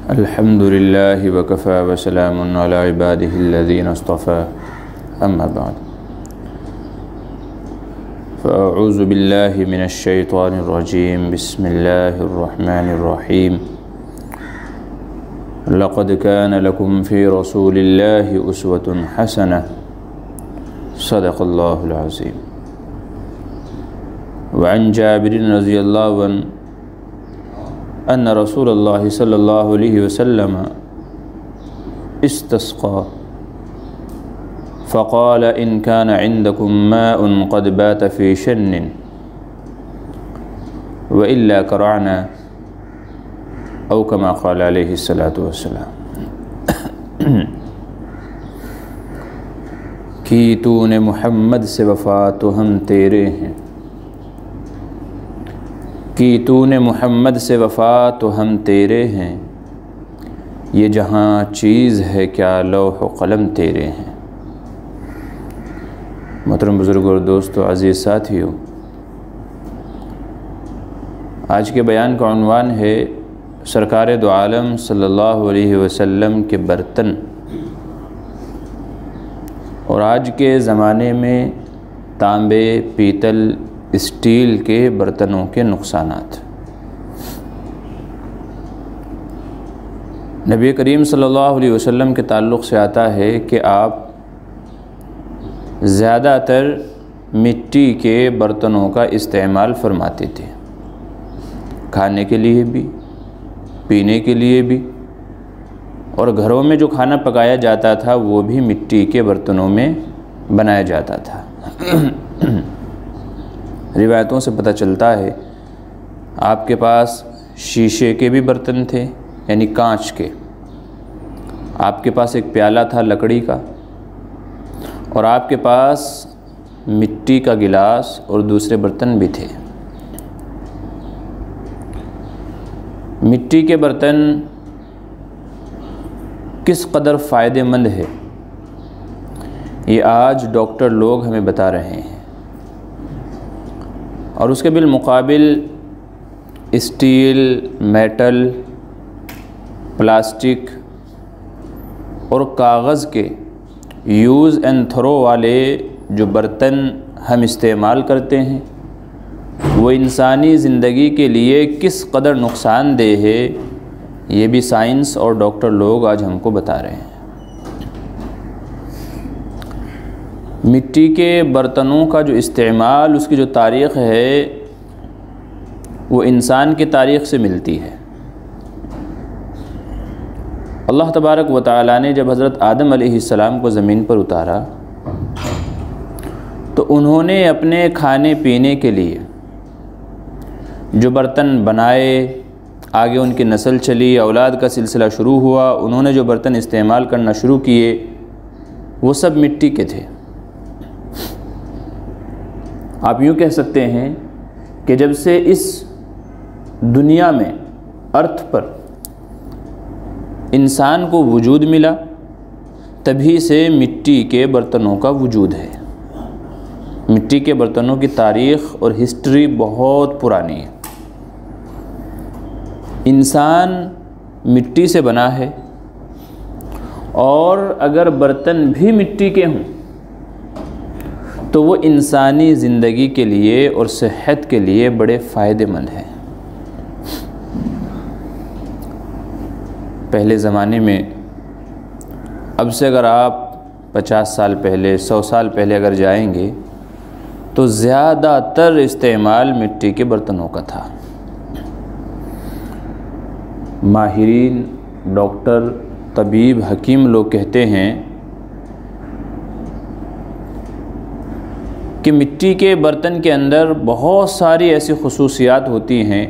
अल्हम्दुलिल्लाहि वकफ़ा वसलामुन अला इबादिहिल्लज़ीना इस्तफ़ा अम्मा बअद फ़अऊज़ु बिल्लाहि मिनश्शैतानिर्रजीम बिस्मिल्लाहिर्रहमानिर्रहीम लक़द कान लकुम फ़ी रसूलिल्लाहि उस्वतुन हसनह सदक़ल्लाहुल अज़ीम। वअन जाबिरिन रज़ियल्लाहु अन्हु अन्न रसूलल्लाहि सल्लल्लाहु अलैहि वसल्लम इस्तस्क़ा फ़क़ाल इन कान इंदकुम माउन क़द बात फ़ी शन्निन व इल्ला करअना औ कमा क़ाल अलैहि सलातु वस्सलाम। कि तूने मुहम्मद से वफ़ा तो हम तेरे हैं, कि तूने मुहम्मद से वफ़ा तो हम तेरे हैं, ये जहाँ चीज़ है क्या लौह व क़लम तेरे हैं। मोहतरम बुज़ुर्गों और दोस्तों, अज़ीज़ साथियों, आज के बयान का उन्वान है सरकार दो आलम सल्लल्लाहु अलैहि वसल्लम के बर्तन और आज के ज़माने में तांबे, पीतल, स्टील के बर्तनों के नुकसानात। नबी करीम सल्लल्लाहु अलैहि वसल्लम के ताल्लुक़ से आता है कि आप ज़्यादातर मिट्टी के बर्तनों का इस्तेमाल फरमाते थे, खाने के लिए भी, पीने के लिए भी, और घरों में जो खाना पकाया जाता था वो भी मिट्टी के बर्तनों में बनाया जाता था। रिवायतों से पता चलता है आपके पास शीशे के भी बर्तन थे, यानी कांच के। आपके पास एक प्याला था लकड़ी का, और आपके पास मिट्टी का गिलास और दूसरे बर्तन भी थे। मिट्टी के बर्तन किस कदर फ़ायदेमंद है ये आज डॉक्टर लोग हमें बता रहे हैं, और उसके बिलमुकाबिल स्टील, मेटल, प्लास्टिक और कागज़ के यूज़ एंड थ्रो वाले जो बर्तन हम इस्तेमाल करते हैं वो इंसानी ज़िंदगी के लिए किस कदर नुकसानदेह है, ये भी साइंस और डॉक्टर लोग आज हमको बता रहे हैं। मिट्टी के बर्तनों का जो इस्तेमाल, उसकी जो तारीख़ है वो इंसान की तारीख़ से मिलती है। अल्लाह तबारक व तआला ने जब हज़रत आदम अलैहिस्सलाम को ज़मीन पर उतारा तो उन्होंने अपने खाने पीने के लिए जो बर्तन बनाए, आगे उनकी नस्ल चली, औलाद का सिलसिला शुरू हुआ, उन्होंने जो बर्तन इस्तेमाल करना शुरू किए वो सब मिट्टी के थे। आप यूँ कह सकते हैं कि जब से इस दुनिया में, अर्थ पर इंसान को वजूद मिला, तभी से मिट्टी के बर्तनों का वजूद है। मिट्टी के बर्तनों की तारीख़ और हिस्ट्री बहुत पुरानी है। इंसान मिट्टी से बना है, और अगर बर्तन भी मिट्टी के हों तो वो इंसानी ज़िंदगी के लिए और सेहत के लिए बड़े फ़ायदेमंद हैं। पहले ज़माने में, अब से अगर आप 50 साल पहले, 100 साल पहले अगर जाएंगे तो ज़्यादातर इस्तेमाल मिट्टी के बर्तनों का था। माहिरीन, डॉक्टर, तबीब, हकीम लोग कहते हैं कि मिट्टी के बर्तन के अंदर बहुत सारी ऐसी खुसूसियात होती हैं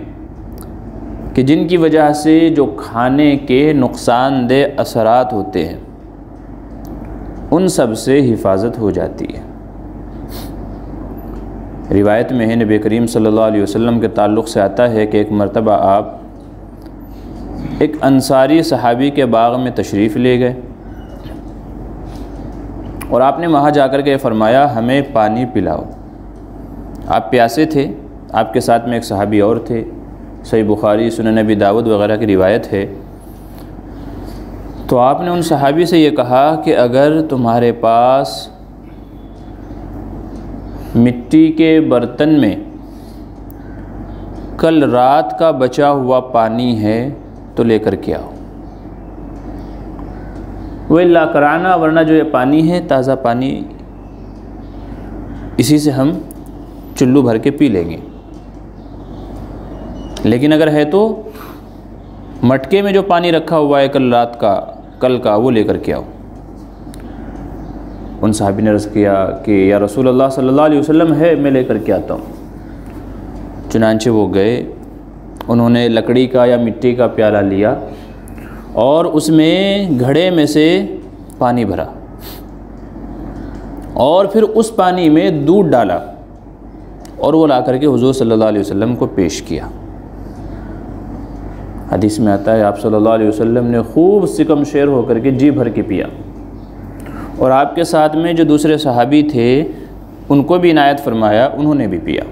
कि जिनकी वजह से जो खाने के नुकसानदेह असरात होते हैं उन सब से हिफाजत हो जाती है। रिवायत में है, नबी करीम सल्लल्लाहु अलैहि वसल्लम के ताल्लुक़ से आता है कि एक मरतबा आप एक अंसारी सहाबी के बाग़ में तशरीफ़ ले गए और आपने वहाँ जाकर के फ़रमाया, हमें पानी पिलाओ। आप प्यासे थे, आपके साथ में एक सहाबी और थे। सही बुखारी, सुनन नबी दाऊद वग़ैरह की रिवायत है। तो आपने उन सहाबी से ये कहा कि अगर तुम्हारे पास मिट्टी के बर्तन में कल रात का बचा हुआ पानी है तो लेकर के आओ। वो ला कराना, वरना जो ये पानी है ताज़ा पानी, इसी से हम चुल्लू भर के पी लेंगे। लेकिन अगर है तो मटके में जो पानी रखा हुआ है कल रात का, कल का, वो लेकर के आओ। उन साहबी ने अर्ज़ किया कि या रसूल अल्लाह सल्लल्लाहु अलैहि वसल्लम है, मैं लेकर के आता हूँ। चुनांचे वो गए, उन्होंने लकड़ी का या मिट्टी का प्याला लिया और उसमें घड़े में से पानी भरा और फिर उस पानी में दूध डाला और वो ला करके हुज़ूर सल्लल्लाहु अलैहि वसल्लम को पेश किया। हदीस में आता है आप सल्लल्लाहु अलैहि वसल्लम ने खूब सिकम शेर होकर के जी भर के पिया और आपके साथ में जो दूसरे सहाबी थे उनको भी इनायत फरमाया, उन्होंने भी पिया।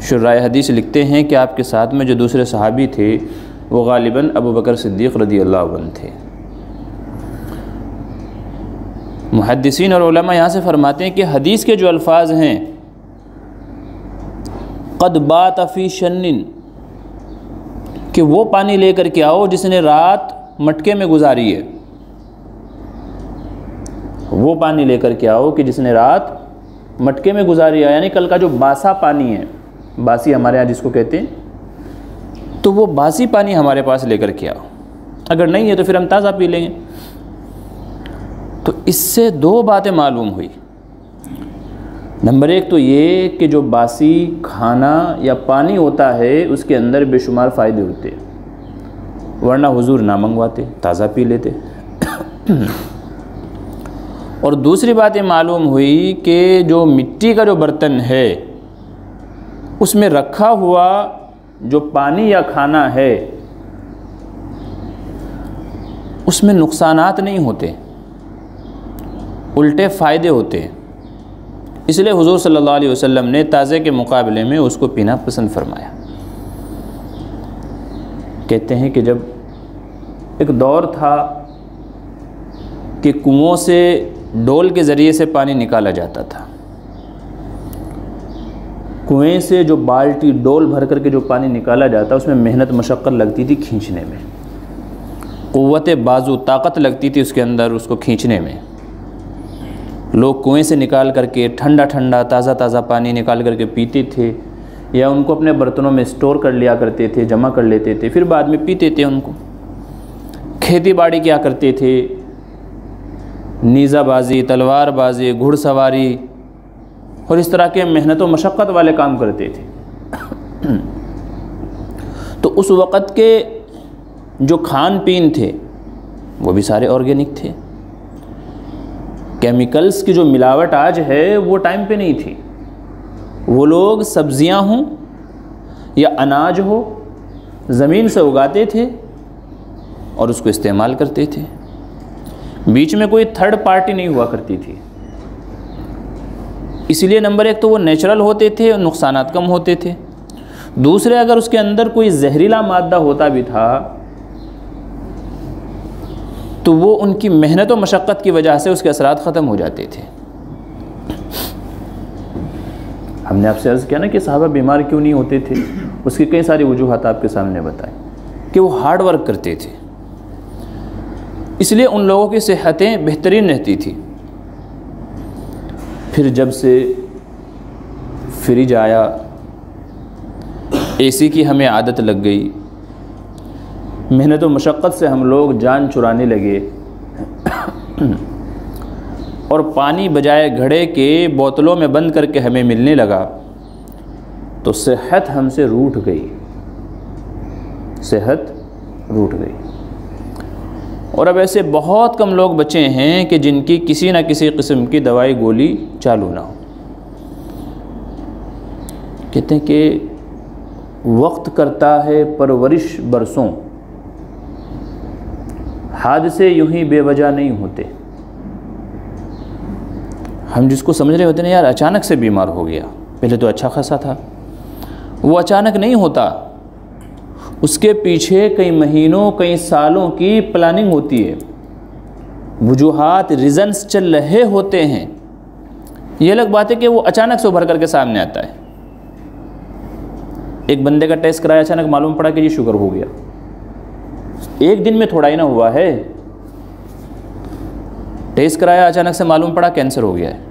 शुर्राए हदीस लिखते हैं कि आपके साथ में जो दूसरे सहाबी थे वो गालिबन अबू बकर सिद्दीक़ रज़ियल्लाहु अन्हु थे। मुहद्दिसीन और उलमा यहाँ से फरमाते हैं कि हदीस के जो अल्फाज हैं क़द बात फ़ी शन्निन, कि वो पानी लेकर के आओ जिसने रात मटके में गुजारी है, वो पानी लेकर के आओ कि जिसने रात मटके में गुजारी है, यानी कल का जो बासा पानी है, बासी हमारे यहाँ जिसको कहते हैं, तो वो बासी पानी हमारे पास लेकर के आओ। अगर नहीं है तो फिर हम ताज़ा पी लेंगे। तो इससे दो बातें मालूम हुई। नंबर एक तो ये कि जो बासी खाना या पानी होता है उसके अंदर बेशुमार फ़ायदे होते हैं, वरना हुजूर ना मंगवाते, ताज़ा पी लेते। और दूसरी बात ये मालूम हुई कि जो मिट्टी का जो बर्तन है उसमें रखा हुआ जो पानी या खाना है उसमें नुकसानात नहीं होते, उल्टे फ़ायदे होते हैं। इसलिए हुज़ूर सल्लल्लाहु अलैहि वसल्लम ने ताज़े के मुकाबले में उसको पीना पसंद फरमाया। कहते हैं कि जब एक दौर था कि कुओं से डोल के ज़रिए से पानी निकाला जाता था, कुएं से जो बाल्टी डोल भर करके जो पानी निकाला जाता उसमें मेहनत मशक्क़त लगती थी खींचने में, क़ुव्वत बाजू ताकत लगती थी उसके अंदर उसको खींचने में। लोग कुएं से निकाल करके ठंडा ठंडा ताज़ा ताज़ा पानी निकाल करके पीते थे या उनको अपने बर्तनों में स्टोर कर लिया करते थे, जमा कर लेते थे, फिर बाद में पीते थे उनको। खेती बाड़ी क्या करते थे, नीज़ाबाजी, तलवारबाजी, घुड़सवारी और इस तरह के मेहनत व मशक्क़त वाले काम करते थे। तो उस वक़्त के जो खान पीन थे वो भी सारे ऑर्गेनिक थे। केमिकल्स की जो मिलावट आज है वो टाइम पे नहीं थी। वो लोग सब्ज़ियां हों या अनाज हो ज़मीन से उगाते थे और उसको इस्तेमाल करते थे। बीच में कोई थर्ड पार्टी नहीं हुआ करती थी। इसलिए नंबर एक तो वो नेचुरल होते थे और नुकसानात कम होते थे। दूसरे, अगर उसके अंदर कोई जहरीला मादा होता भी था तो वो उनकी मेहनत और मशक्क़त की वजह से उसके असरात ख़त्म हो जाते थे। हमने आपसे अर्ज़ किया ना कि सहाबा बीमार क्यों नहीं होते थे, उसकी कई सारी वजूहात आपके सामने बताएं कि वो हार्ड वर्क करते थे, इसलिए उन लोगों की सेहतें बेहतरीन रहती थी। फिर जब से फ्रिज आया, एसी की हमें आदत लग गई, मेहनत व मशक्क़त से हम लोग जान चुराने लगे और पानी बजाय घड़े के बोतलों में बंद करके हमें मिलने लगा, तो सेहत हमसे रूठ गई, सेहत रूठ गई। और अब ऐसे बहुत कम लोग बचे हैं कि जिनकी किसी न किसी किस्म की दवाई गोली चालू ना हो। कहते हैं कि वक्त करता है परवरिश बरसों, हादसे यूं ही बेवजह नहीं होते। हम जिसको समझ रहे होते हैं ना, यार अचानक से बीमार हो गया, पहले तो अच्छा खासा था, वो अचानक नहीं होता। उसके पीछे कई महीनों कई सालों की प्लानिंग होती है, वजूहात रीज़न्स चल रहे होते हैं। ये अलग बात है कि वो अचानक से उभर करके सामने आता है। एक बंदे का टेस्ट कराया, अचानक मालूम पड़ा कि ये शुगर हो गया। एक दिन में थोड़ा ही ना हुआ है, टेस्ट कराया अचानक से मालूम पड़ा कैंसर हो गया है।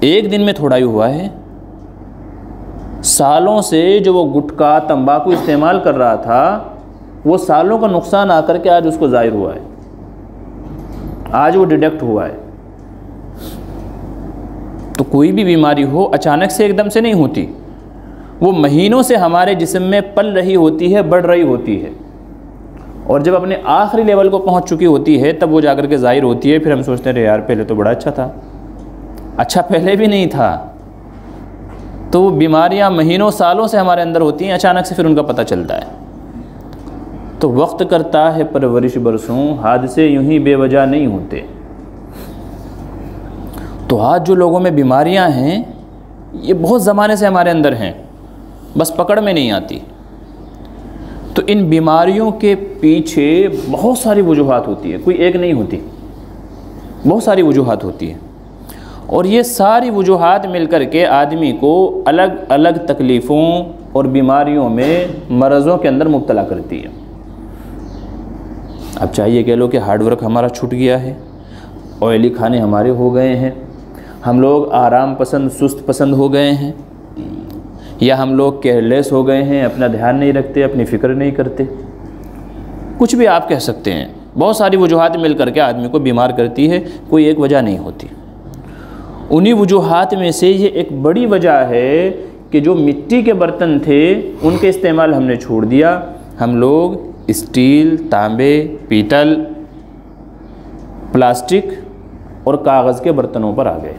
एक दिन में थोड़ा ही हुआ है। सालों से जो वो गुटखा तंबाकू इस्तेमाल कर रहा था, वो सालों का नुकसान आकर के आज उसको ज़ाहिर हुआ है, आज वो डिटेक्ट हुआ है। तो कोई भी बीमारी हो अचानक से एकदम से नहीं होती, वो महीनों से हमारे जिस्म में पल रही होती है, बढ़ रही होती है, और जब अपने आखिरी लेवल को पहुंच चुकी होती है तब वो जाकर के ज़ाहिर होती है। फिर हम सोचते हैं यार पहले तो बड़ा अच्छा था, अच्छा पहले भी नहीं था। तो वो बीमारियां महीनों सालों से हमारे अंदर होती हैं, अचानक से फिर उनका पता चलता है। तो वक्त करता है परवरिश बरसों, हादसे यूं ही बेवजह नहीं होते। तो आज जो लोगों में बीमारियां हैं ये बहुत ज़माने से हमारे अंदर हैं, बस पकड़ में नहीं आती। तो इन बीमारियों के पीछे बहुत सारी वजूहात होती है, कोई एक नहीं होती, बहुत सारी वजूहात होती है। और ये सारी वजूहात मिलकर के आदमी को अलग अलग तकलीफ़ों और बीमारियों में, मरज़ों के अंदर मुब्तला करती है। अब चाहिए कह लो कि हार्डवर्क हमारा छूट गया है, ऑयली खाने हमारे हो गए हैं, हम लोग आराम पसंद सुस्त पसंद हो गए हैं, या हम लोग केयरलेस हो गए हैं, अपना ध्यान नहीं रखते, अपनी फ़िक्र नहीं करते, कुछ भी आप कह सकते हैं। बहुत सारी वजूहात मिल करके आदमी को बीमार करती है, कोई एक वजह नहीं होती। उन्हीं वजूहात में से ये एक बड़ी वजह है कि जो मिट्टी के बर्तन थे उनके इस्तेमाल हमने छोड़ दिया, हम लोग स्टील, तांबे, पीतल, प्लास्टिक और कागज़ के बर्तनों पर आ गए।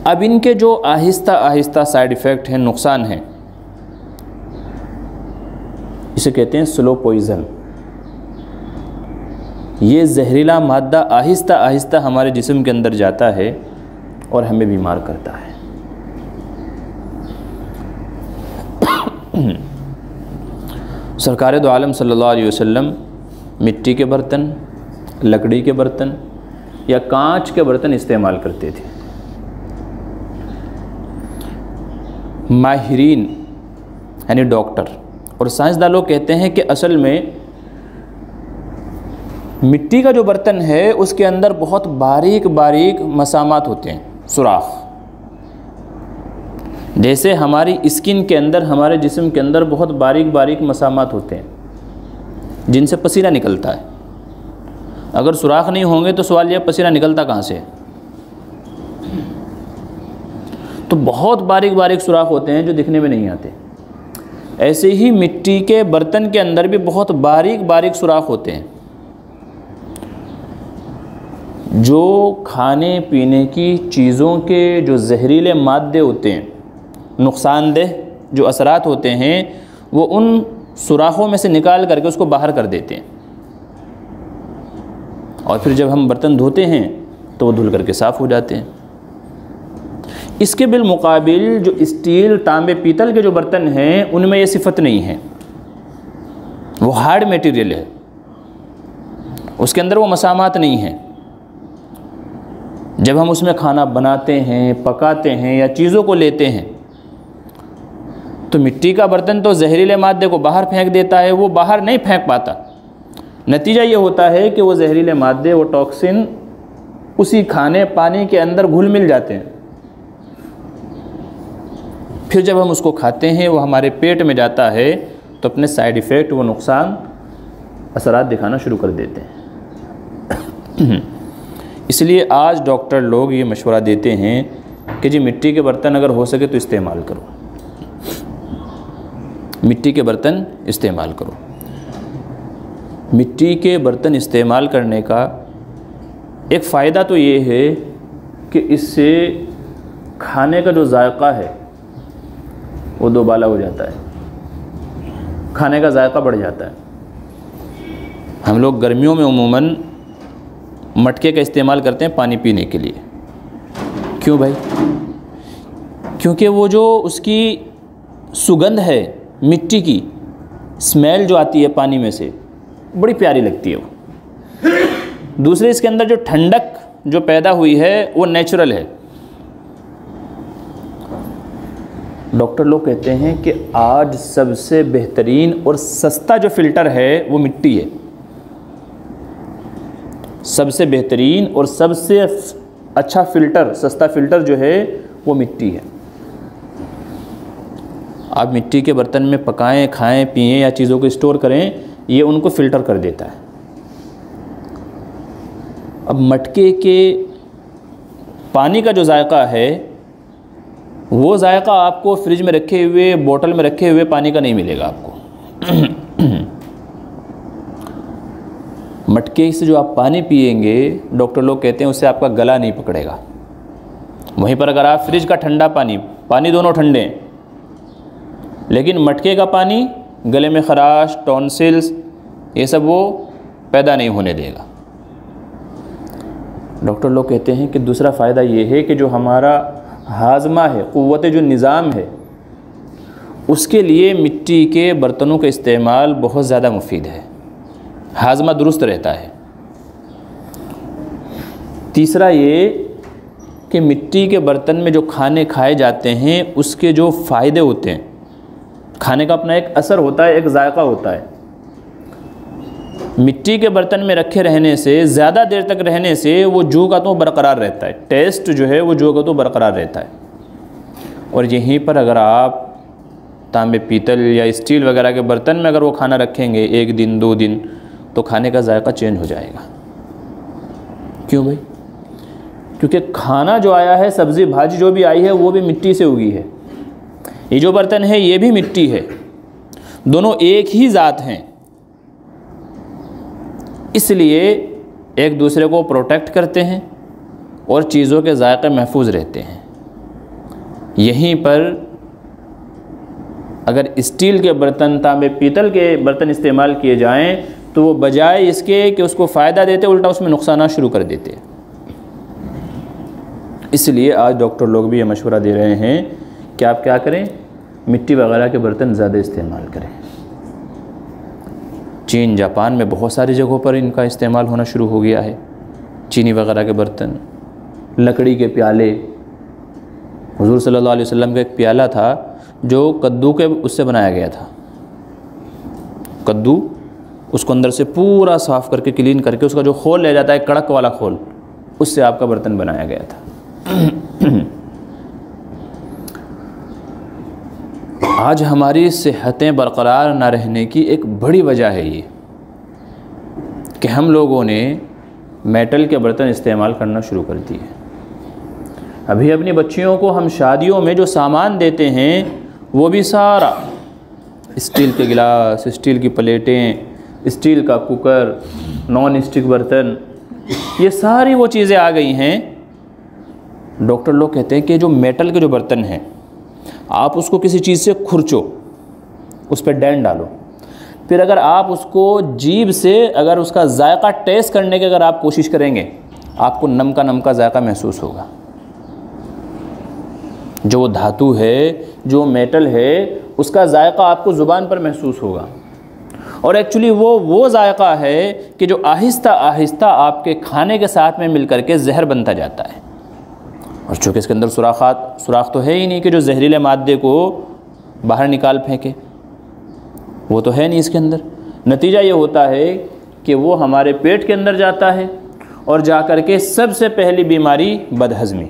अब इनके जो आहिस्ता आहिस्ता साइड इफ़ेक्ट हैं, नुकसान हैं, इसे कहते हैं स्लो पॉइज़न। ये जहरीला मादा आहिस्ता आहिस्ता हमारे जिस्म के अंदर जाता है और हमें बीमार करता है। सरकार दो आलम सल्लल्लाहु अलैहि वसल्लम मिट्टी के बर्तन, लकड़ी के बर्तन या कांच के बर्तन इस्तेमाल करते थे। माहिरीन यानी डॉक्टर और साइंसदान लोग कहते हैं कि असल में मिट्टी का जो बर्तन है उसके अंदर बहुत बारीक बारीक मसामात होते हैं, सुराख। जैसे हमारी स्किन के अंदर, हमारे जिस्म के अंदर बहुत बारीक बारीक मसामात होते हैं जिनसे पसीना निकलता है। अगर सुराख नहीं होंगे तो सवाल यह पसीना निकलता कहाँ से? तो बहुत बारीक बारीक सुराख होते हैं जो दिखने में नहीं आते। ऐसे ही मिट्टी के बर्तन के अंदर भी बहुत बारीक बारीक सुराख होते हैं जो खाने पीने की चीज़ों के जो जहरीले मादे होते हैं, नुकसानदेह जो असरात होते हैं, वो उन सुराखों में से निकाल करके उसको बाहर कर देते हैं। और फिर जब हम बर्तन धोते हैं तो वो धुल करके साफ़ हो जाते हैं। इसके बिलमुकाबिल जो स्टील, तांबे, पीतल के जो बर्तन हैं उनमें ये सिफत नहीं है, वो हार्ड मटेरियल है, उसके अंदर वो मसामात नहीं है। जब हम उसमें खाना बनाते हैं, पकाते हैं या चीज़ों को लेते हैं तो मिट्टी का बर्तन तो जहरीले मादे को बाहर फेंक देता है, वो बाहर नहीं फेंक पाता। नतीजा ये होता है कि वो जहरीले मादे, वो टॉक्सिन उसी खाने पानी के अंदर घुल मिल जाते हैं। फिर जब हम उसको खाते हैं वो हमारे पेट में जाता है तो अपने साइड इफ़ेक्ट, वो नुकसान, असरात दिखाना शुरू कर देते हैं। इसलिए आज डॉक्टर लोग ये मशवरा देते हैं कि जी मिट्टी के बर्तन अगर हो सके तो इस्तेमाल करो, मिट्टी के बर्तन इस्तेमाल करो। मिट्टी के बर्तन इस्तेमाल करने का एक फ़ायदा तो ये है कि इससे खाने का जो जायका है वो दोबाला हो जाता है, खाने का जायका बढ़ जाता है। हम लोग गर्मियों में उमूमन मटके का इस्तेमाल करते हैं पानी पीने के लिए। क्यों भाई? क्योंकि वो जो उसकी सुगंध है मिट्टी की, स्मेल जो आती है पानी में से, बड़ी प्यारी लगती है वो। दूसरे इसके अंदर जो ठंडक जो पैदा हुई है वो नेचुरल है। डॉक्टर लोग कहते हैं कि आज सबसे बेहतरीन और सस्ता जो फ़िल्टर है वो मिट्टी है। सबसे बेहतरीन और सबसे अच्छा फ़िल्टर, सस्ता फ़िल्टर जो है वो मिट्टी है। आप मिट्टी के बर्तन में पकाएं, खाएं, पिएं या चीज़ों को स्टोर करें, ये उनको फ़िल्टर कर देता है। अब मटके के पानी का जो जायका है वो जायका आपको फ्रिज में रखे हुए, बोतल में रखे हुए पानी का नहीं मिलेगा आपको। मटके से जो आप पानी पिएंगे, डॉक्टर लोग कहते हैं उससे आपका गला नहीं पकड़ेगा। वहीं पर अगर आप फ्रिज का ठंडा पानी दोनों ठंडे हैं, लेकिन मटके का पानी गले में खराश, टॉन्सिल्स, ये सब वो पैदा नहीं होने देगा। डॉक्टर लोग कहते हैं कि दूसरा फ़ायदा ये है कि जो हमारा हाजमा है, क़ुव्वत जो निज़ाम है, उसके लिए मिट्टी के बर्तनों का इस्तेमाल बहुत ज़्यादा मुफीद है। हाजमा दुरुस्त रहता है। तीसरा ये कि मिट्टी के बर्तन में जो खाने खाए जाते हैं उसके जो फ़ायदे होते हैं, खाने का अपना एक असर होता है, एक जायका होता है। मिट्टी के बर्तन में रखे रहने से, ज़्यादा देर तक रहने से वो जू का तो बरकरार रहता है, टेस्ट जो है वो जू का तो बरकरार रहता है। और यहीं पर अगर आप तांबे, पीतल या स्टील वगैरह के बर्तन में अगर वो खाना रखेंगे 1 दिन 2 दिन, तो खाने का जायका चेंज हो जाएगा। क्यों भाई? क्योंकि खाना जो आया है, सब्ज़ी भाजी जो भी आई है, वो भी मिट्टी से उगी है। ये जो बर्तन है ये भी मिट्टी है, दोनों एक ही ज़ात हैं। इसलिए एक दूसरे को प्रोटेक्ट करते हैं और चीज़ों के जायके महफूज रहते हैं। यहीं पर अगर स्टील के बर्तन, तांबे, पीतल के बर्तन इस्तेमाल किए जाएं तो वो बजाय इसके कि उसको फ़ायदा देते, उल्टा उसमें नुकसान शुरू कर देते। इसलिए आज डॉक्टर लोग भी ये मशवरा दे रहे हैं कि आप क्या करें, मिट्टी वगैरह के बर्तन ज़्यादा इस्तेमाल करें। चीन, जापान में बहुत सारी जगहों पर इनका इस्तेमाल होना शुरू हो गया है। चीनी वगैरह के बर्तन, लकड़ी के प्याले। हुज़ूर सल्लल्लाहु अलैहि वसल्लम का एक प्याला था जो कद्दू के उससे बनाया गया था। कद्दू, उसको अंदर से पूरा साफ़ करके, क्लीन करके, उसका जो खोल रह जाता है, कड़क वाला खोल, उससे आपका बर्तन बनाया गया था। आज हमारी सेहतें बरकरार ना रहने की एक बड़ी वजह है ये कि हम लोगों ने मेटल के बर्तन इस्तेमाल करना शुरू कर दिए। अभी अपनी बच्चियों को हम शादियों में जो सामान देते हैं वो भी सारा स्टील के गिलास, स्टील की प्लेटें, स्टील का कुकर, नॉन स्टिक बर्तन, ये सारी वो चीज़ें आ गई हैं। डॉक्टर लोग कहते हैं कि जो मेटल के जो बर्तन हैं, आप उसको किसी चीज़ से खुरचो, उस पर डैन डालो, फिर अगर आप उसको जीभ से अगर उसका जायका टेस्ट करने की अगर आप कोशिश करेंगे, आपको नम का जायका महसूस होगा। जो धातु है, जो मेटल है, उसका जायका आपको ज़ुबान पर महसूस होगा। और एक्चुअली वो जायका है कि जो आहिस्ता आहिस्ता आपके खाने के साथ में मिलकर के जहर बनता जाता है। और चूँकि इसके अंदर सुराख तो है ही नहीं कि जो जहरीले मादे को बाहर निकाल फेंके, वो तो है नहीं इसके अंदर। नतीजा ये होता है कि वो हमारे पेट के अंदर जाता है और जा कर के सबसे पहली बीमारी बदहज़मी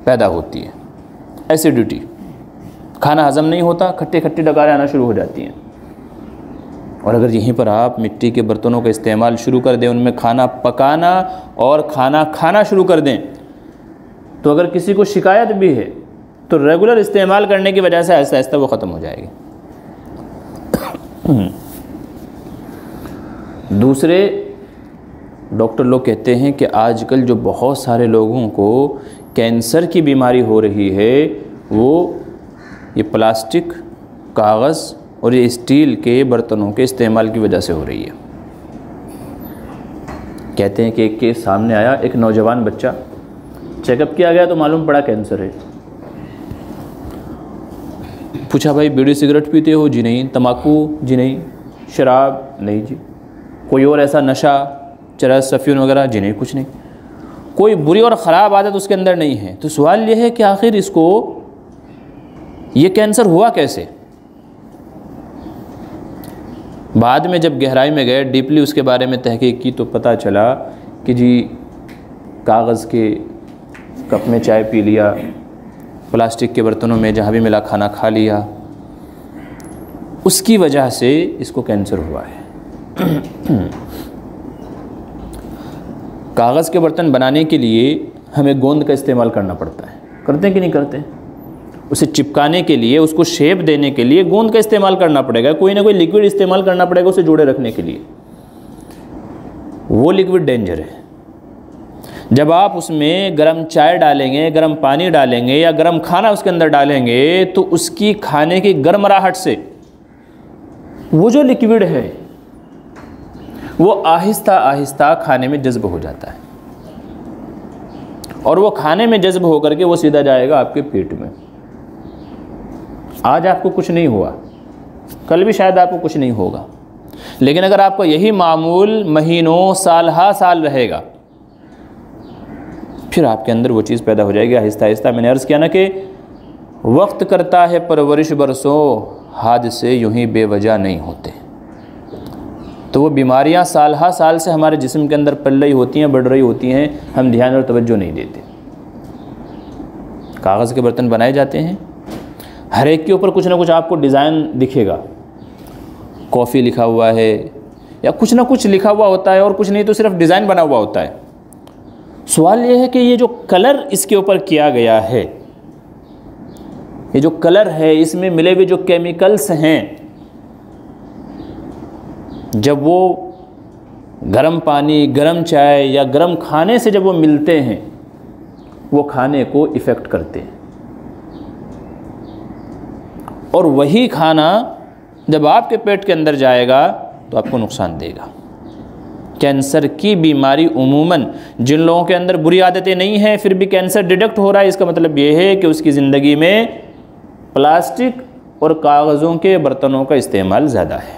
पैदा होती है, एसिडिटी। खाना हज़म नहीं होता, खट्टी खट्टी डकारें आना शुरू हो जाती हैं। और अगर यहीं पर आप मिट्टी के बर्तनों का इस्तेमाल शुरू कर दें, उनमें खाना पकाना और खाना खाना शुरू कर दें, तो अगर किसी को शिकायत भी है तो रेगुलर इस्तेमाल करने की वजह से आहिस्ता आहिस्ता वो ख़त्म हो जाएगी। दूसरे डॉक्टर लोग कहते हैं कि आजकल जो बहुत सारे लोगों को कैंसर की बीमारी हो रही है, वो ये प्लास्टिक, कागज़ और ये स्टील के बर्तनों के इस्तेमाल की वजह से हो रही है। कहते हैं कि एक केस सामने आया, एक नौजवान बच्चा, चेकअप किया गया तो मालूम पड़ा कैंसर है। पूछा भाई बीड़ी सिगरेट पीते हो? जी नहीं। तम्बाकू? जी नहीं। शराब? नहीं जी। कोई और ऐसा नशा, चरस, अफीम वगैरह? जी नहीं, कुछ नहीं। कोई बुरी और ख़राब आदत उसके अंदर नहीं है। तो सवाल ये है कि आखिर इसको ये कैंसर हुआ कैसे? बाद में जब गहराई में गए, डीपली उसके बारे में तहकीक की, तो पता चला कि जी कागज़ के कप में चाय पी लिया, प्लास्टिक के बर्तनों में जहाँ भी मिला खाना खा लिया, उसकी वजह से इसको कैंसर हुआ है। कागज़ के बर्तन बनाने के लिए हमें गोंद का इस्तेमाल करना पड़ता है, करते हैं कि नहीं करते? उसे चिपकाने के लिए, उसको शेप देने के लिए गोंद का इस्तेमाल करना पड़ेगा, कोई ना कोई लिक्विड इस्तेमाल करना पड़ेगा उसे जोड़े रखने के लिए। वो लिक्विड डेंजर है। जब आप उसमें गर्म चाय डालेंगे, गर्म पानी डालेंगे या गर्म खाना उसके अंदर डालेंगे, तो उसकी खाने की गर्मराहट से वो जो लिक्विड है वो आहिस्ता आहिस्ता खाने में जज्ब हो जाता है, और वो खाने में जज्ब होकर के वो सीधा जाएगा आपके पेट में। आज आपको कुछ नहीं हुआ, कल भी शायद आपको कुछ नहीं होगा, लेकिन अगर आपको यही मामूल महीनों, साल हा साल रहेगा, फिर आपके अंदर वो चीज़ पैदा हो जाएगी आहिस्ता आहिस्ता। मैंने अर्ज़ किया ना कि वक्त करता है परवरिश बरसों, हादसे यूं ही बेवजह नहीं होते। तो वो बीमारियां साल हा साल से हमारे जिस्म के अंदर पल रही होती हैं, बढ़ रही होती हैं, हम ध्यान और तवज्जो नहीं देते। कागज़ के बर्तन बनाए जाते हैं, हर एक के ऊपर कुछ ना कुछ आपको डिज़ाइन दिखेगा, कॉफ़ी लिखा हुआ है या कुछ ना कुछ लिखा हुआ होता है, और कुछ नहीं तो सिर्फ डिज़ाइन बना हुआ होता है। सवाल ये है कि ये जो कलर इसके ऊपर किया गया है, ये जो कलर है, इसमें मिले हुए जो केमिकल्स हैं, जब वो गर्म पानी, गर्म चाय या गर्म खाने से जब वो मिलते हैं, वो खाने को इफ़ेक्ट करते हैं, और वही खाना जब आपके पेट के अंदर जाएगा तो आपको नुकसान देगा। कैंसर की बीमारी उमूमन जिन लोगों के अंदर बुरी आदतें नहीं हैं फिर भी कैंसर डिटेक्ट हो रहा है, इसका मतलब ये है कि उसकी ज़िंदगी में प्लास्टिक और कागज़ों के बर्तनों का इस्तेमाल ज़्यादा है।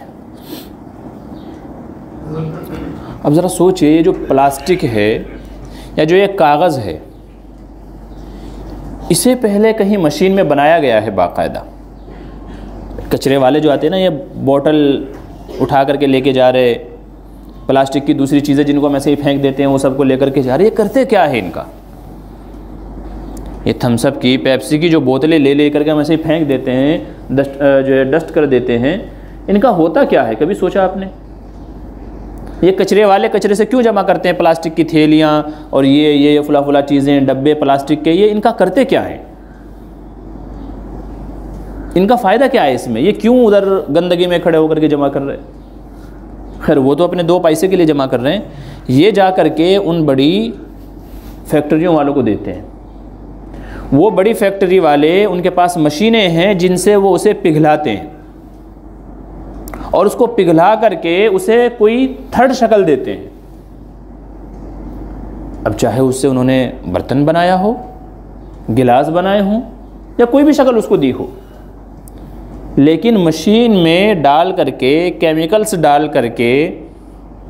अब ज़रा सोचिए, ये जो प्लास्टिक है या जो ये कागज़ है, इसे पहले कहीं मशीन में बनाया गया है बाकायदा। कचरे वाले जो आते हैं ना, ये बोतल उठा करके लेके जा रहे, प्लास्टिक की दूसरी चीज़ें जिनको हम ऐसे ही फेंक देते हैं, वो सबको लेकर के जा रहे। ये करते क्या है इनका? ये थम्सअप की, पेप्सी की जो बोतलें ले करके हम ऐसे ही फेंक देते हैं, डस्ट कर देते हैं, इनका होता क्या है? कभी सोचा आपने? ये कचरे वाले कचरे से क्यों जमा करते हैं? प्लास्टिक की थैलियाँ और ये फुला चीज़ें, डब्बे प्लास्टिक के, ये इनका करते क्या है? इनका फ़ायदा क्या है इसमें? ये क्यों उधर गंदगी में खड़े होकर के जमा कर रहे हैं? खैर, वो तो अपने 2 पैसे के लिए जमा कर रहे हैं। ये जा कर के उन बड़ी फैक्ट्रियों वालों को देते हैं। वो बड़ी फैक्ट्री वाले, उनके पास मशीनें हैं जिनसे वो उसे पिघलाते हैं, और उसको पिघला करके उसे कोई थर्ड शक्ल देते हैं। अब चाहे उससे उन्होंने बर्तन बनाया हो, गिलास बनाए हों, या कोई भी शक्ल उसको दी हो, लेकिन मशीन में डाल करके, केमिकल्स डाल करके,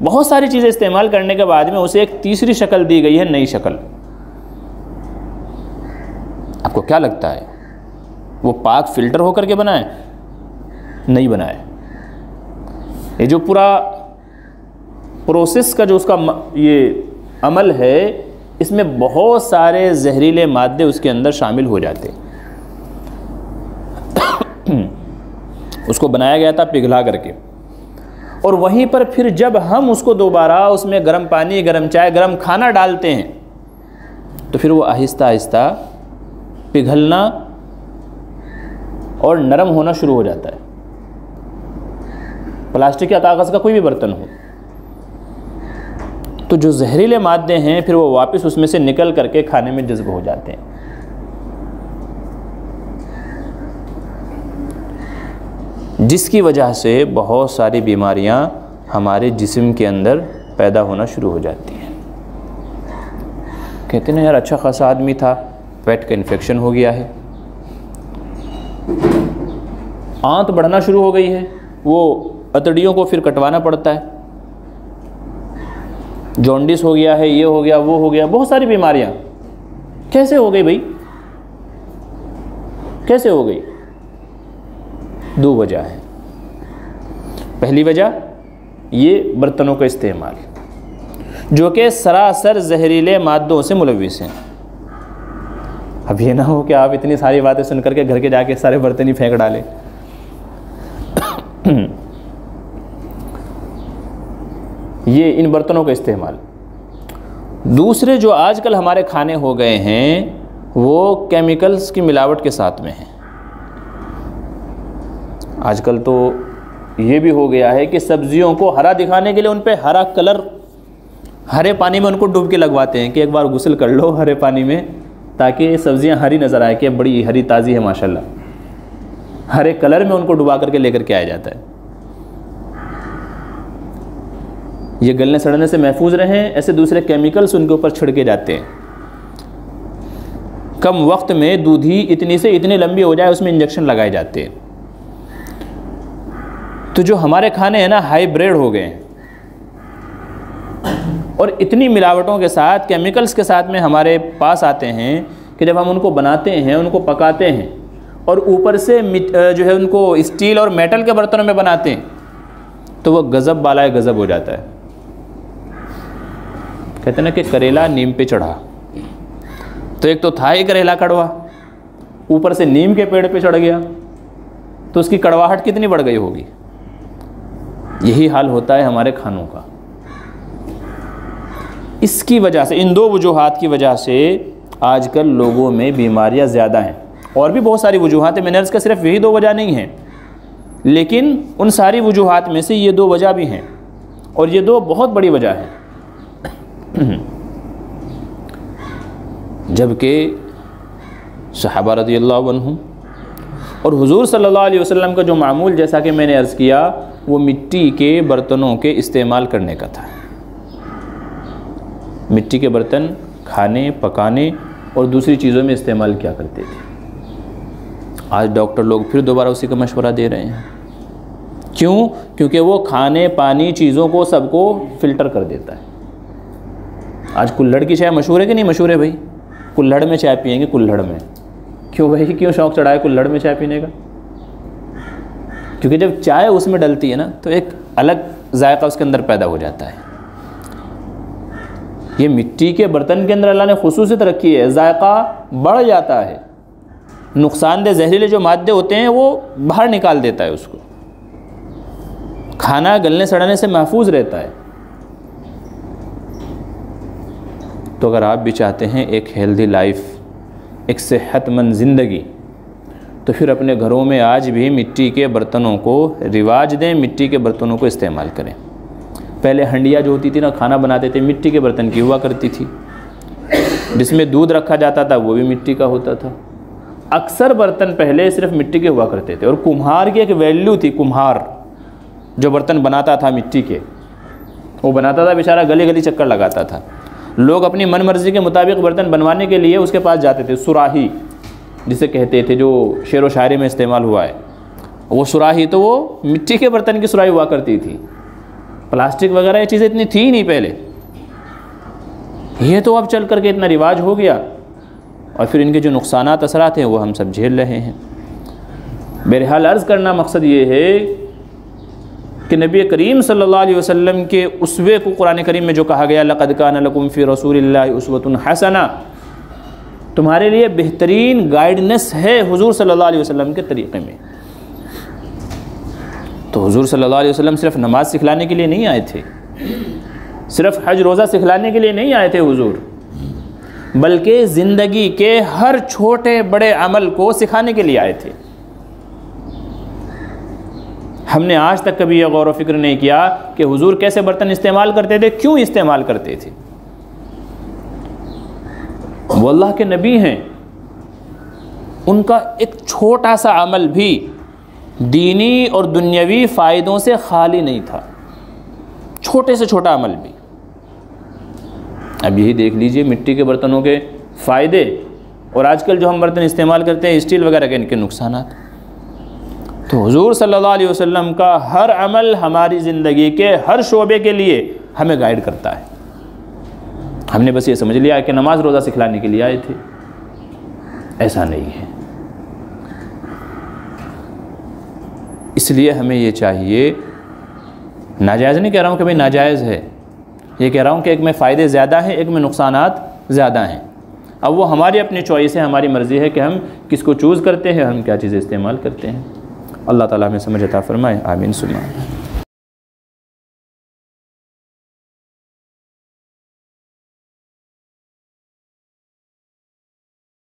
बहुत सारी चीज़ें इस्तेमाल करने के बाद में उसे एक तीसरी शक्ल दी गई है, नई शक्ल। आपको क्या लगता है वो पाक फिल्टर होकर के बनाए? नहीं बनाए। ये जो पूरा प्रोसेस का जो उसका ये अमल है, इसमें बहुत सारे जहरीले मादे उसके अंदर शामिल हो जाते। उसको बनाया गया था पिघला करके, और वहीं पर फिर जब हम उसको दोबारा उसमें गर्म पानी, गर्म चाय, गर्म खाना डालते हैं, तो फिर वो आहिस्ता आहिस्ता पिघलना और नरम होना शुरू हो जाता है। प्लास्टिक या कागज़ का कोई भी बर्तन हो, तो जो जहरीले मादे हैं फिर वो वापस उसमें से निकल करके खाने में जज्ब हो जाते हैं। जिसकी वजह से बहुत सारी बीमारियां हमारे जिस्म के अंदर पैदा होना शुरू हो जाती हैं। कहते हैं यार, अच्छा खासा आदमी था, पेट का इन्फेक्शन हो गया है, आंत बढ़ना शुरू हो गई है, वो अतड़ियों को फिर कटवाना पड़ता है। जॉन्डिस हो गया है, ये हो गया, वो हो गया, बहुत सारी बीमारियां। कैसे हो गई भाई, कैसे हो गई? 2 वजह है। पहली वजह ये बर्तनों का इस्तेमाल, जो कि सरासर जहरीले मादों से मुलविस हैं। अब ये ना हो कि आप इतनी सारी बातें सुन करके घर के जाके सारे बर्तन ही फेंक डालें। ये इन बर्तनों का इस्तेमाल। दूसरे जो आजकल हमारे खाने हो गए हैं वो केमिकल्स की मिलावट के साथ में हैं। आजकल तो ये भी हो गया है कि सब्जियों को हरा दिखाने के लिए उन पे हरा कलर, हरे पानी में उनको डूब के लगवाते हैं कि एक बार गुस्ल कर लो हरे पानी में, ताकि सब्जियां हरी नज़र आए कि बड़ी हरी ताज़ी है माशाल्लाह। हरे कलर में उनको डुबा करके लेकर के आया जाता है। ये गलने सड़ने से महफूज रहें, ऐसे दूसरे केमिकल्स उनके ऊपर छिड़के जाते हैं। कम वक्त में दूधी इतनी से इतनी लंबी हो जाए उसमें इंजेक्शन लगाए जाते हैं। तो जो हमारे खाने हैं ना हाइब्रिड हो गए हैं, और इतनी मिलावटों के साथ, केमिकल्स के साथ में हमारे पास आते हैं कि जब हम उनको बनाते हैं, उनको पकाते हैं और ऊपर से जो है उनको स्टील और मेटल के बर्तनों में बनाते हैं, तो वो गज़ब बालाए गज़ब हो जाता है। कहते हैं ना कि करेला नीम पे चढ़ा, तो एक तो था ही करेला कड़वा, ऊपर से नीम के पेड़ पे चढ़ गया, तो उसकी कड़वाहट कितनी बढ़ गई होगी। यही हाल होता है हमारे खानों का। इसकी वजह से, इन 2 वजूहात की वजह से आजकल लोगों में बीमारियां ज़्यादा हैं। और भी बहुत सारी वजूहात हैं, मैंने अर्ज़ का सिर्फ यही 2 वजह नहीं हैं, लेकिन उन सारी वजूहात में से ये 2 वजह भी हैं, और ये 2 बहुत बड़ी वजह है। जबकि सहाबा रज़ियल्लाहु अन्हुम और हुज़ूर सल्लल्लाहु अलैहि वसल्लम का जो मामूल, जैसा कि मैंने अर्ज़ किया, वो मिट्टी के बर्तनों के इस्तेमाल करने का था। मिट्टी के बर्तन खाने, पकाने और दूसरी चीज़ों में इस्तेमाल किया करते थे। आज डॉक्टर लोग फिर दोबारा उसी का मशवरा दे रहे हैं। क्यों? क्योंकि वो खाने, पानी, चीज़ों को सबको फ़िल्टर कर देता है। आज कुल्हड़ की चाय मशहूर है कि नहीं मशहूर है भाई? कुल्हड़ में चाय पियेंगे, कुल्हड़ में। क्यों भाई, क्यों शौक़ चढ़ा है कुल्हड़ में चाय पीने का? क्योंकि जब चाय उसमें डलती है ना, तो एक अलग जायका उसके अंदर पैदा हो जाता है। ये मिट्टी के बर्तन के अंदर अल्लाह ने खुसूसियत रखी है, जायका बढ़ जाता है। नुकसानदेह जहरीले जो मादे होते हैं वो बाहर निकाल देता है उसको। खाना गलने सड़ने से महफूज रहता है। तो अगर आप भी चाहते हैं एक हेल्दी लाइफ, एक सेहतमंद ज़िंदगी, तो फिर अपने घरों में आज भी मिट्टी के बर्तनों को रिवाज दें, मिट्टी के बर्तनों को इस्तेमाल करें। पहले हंडिया जो होती थी ना, खाना बनाते थे, मिट्टी के बर्तन की हुआ करती थी। जिसमें दूध रखा जाता था वो भी मिट्टी का होता था। अक्सर बर्तन पहले सिर्फ मिट्टी के हुआ करते थे। और कुम्हार की एक वैल्यू थी। कुम्हार जो बर्तन बनाता था मिट्टी के, वो बनाता था बेचारा, गली गली चक्कर लगाता था। लोग अपनी मन मर्जी के मुताबिक बर्तन बनवाने के लिए उसके पास जाते थे। सुराही जिसे कहते थे, जो शेर व शायरी में इस्तेमाल हुआ है, वो सुराही तो वो मिट्टी के बर्तन की सुराही हुआ करती थी। प्लास्टिक वगैरह ये चीज़ें इतनी थी ही नहीं पहले। ये तो अब चल करके इतना रिवाज हो गया, और फिर इनके जो नुकसानात असरात हैं वो हम सब झेल रहे हैं। बहरहाल अर्ज़ करना मकसद ये है कि नबी करीम सल्लल्लाहु अलैहि वसल्लम के उसवे को कुरान करीम में जो कहा गया, लक़द कान लकुम फ़ी रसूलिल्लाहि उस्वतुन हसना, तुम्हारे लिए बेहतरीन गाइडनेस है हुज़ूर सल्लल्लाहु अलैहि वसल्लम के तरीक़े में। तो हुज़ूर सल्लल्लाहु अलैहि वसल्लम सिर्फ नमाज सिखलाने के लिए नहीं आए थे, सिर्फ हज रोज़ा सिखलाने के लिए नहीं आए थे हुज़ूर, बल्कि ज़िंदगी के हर छोटे बड़े अमल को सिखाने के लिए आए थे। हमने आज तक कभी यह गौर व फिक्र नहीं किया कि हुज़ूर कैसे बर्तन इस्तेमाल करते थे, क्यों इस्तेमाल करते थे। वो अल्लाह के नबी हैं, उनका एक छोटा सा अमल भी दीनी और दुनियावी फ़ायदों से खाली नहीं था, छोटे से छोटा अमल भी। अब यही देख लीजिए मिट्टी के बर्तनों के फ़ायदे, और आजकल जो हम बर्तन इस्तेमाल करते हैं स्टील वगैरह के, इनके नुकसानात। तो हुज़ूर सल्लल्लाहु अलैहि वसल्लम का हर अमल हमारी ज़िंदगी के हर शोबे के लिए हमें गाइड करता है। हमने बस ये समझ लिया है कि नमाज रोज़ा सिखलाने के लिए आए थे, ऐसा नहीं है। इसलिए हमें ये चाहिए, नाजायज़ नहीं कह रहा हूँ कि भाई नाजायज़ है, ये कह रहा हूँ कि एक में फ़ायदे ज़्यादा हैं, एक में नुकसानात ज़्यादा हैं। अब वो हमारी अपनी चॉइस है, हमारी मर्ज़ी है कि हम किसको चूज़ करते हैं, हम क्या चीज़ें इस्तेमाल करते हैं। अल्लाह ताला हमें समझ अता फ़रमाए। आमीन सुमा।